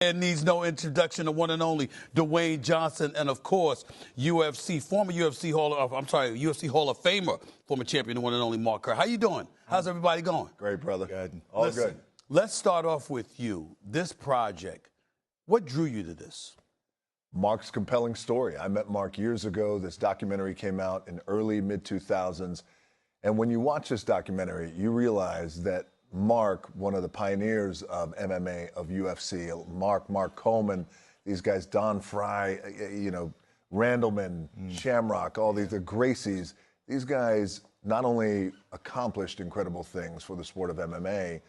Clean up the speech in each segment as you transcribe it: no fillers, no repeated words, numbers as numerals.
It needs no introduction, the one and only Dwayne Johnson, and of course, former UFC Hall of Famer, former champion, the one and only Mark Kerr. How you doing? How's everybody going? Great, brother. Good. All Listen, good. Let's start off with you. This project, what drew you to this? Mark's compelling story. I met Mark years ago. This documentary came out in early, mid-2000s. And when you watch this documentary, you realize that Mark, one of the pioneers of MMA, of UFC, Mark Coleman, these guys, Don Fry, Randleman, Shamrock, all these, the Gracies, these guys not only accomplished incredible things for the sport of MMA,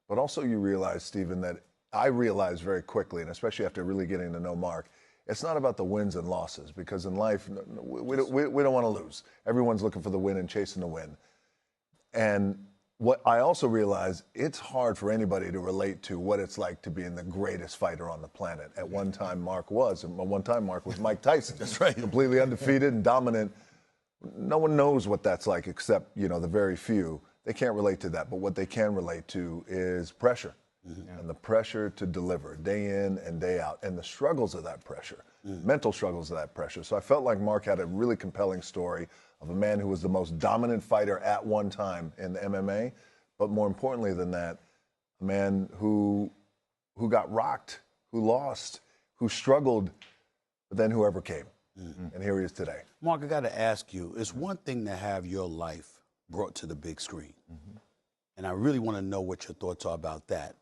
but also you realize, Stephen, that I realized very quickly, and especially after really getting to know Mark, it's not about the wins and losses, because in life, we don't want to lose. Everyone's looking for the win and chasing the win. And what I also realized, it's hard for anybody to relate to what it's like to be in the greatest fighter on the planet. At one time, Mark was. And one time, Mark was Mike Tyson. That's right. Completely undefeated and dominant. No one knows what that's like except, the very few. They can't relate to that. But what they can relate to is pressure. Mm-hmm. And the pressure to deliver day in and day out. And the struggles of that pressure. Mm-hmm. Mental struggles of that pressure. So I felt like Mark had a really compelling story of a man who was the most dominant fighter at one time in the MMA, but more importantly than that, a man who got rocked, who lost, who struggled, but then who overcame. Mm-hmm. And here he is today. Mark, I got to ask you, it's one thing to have your life brought to the big screen. Mm-hmm. And I really want to know what your thoughts are about that.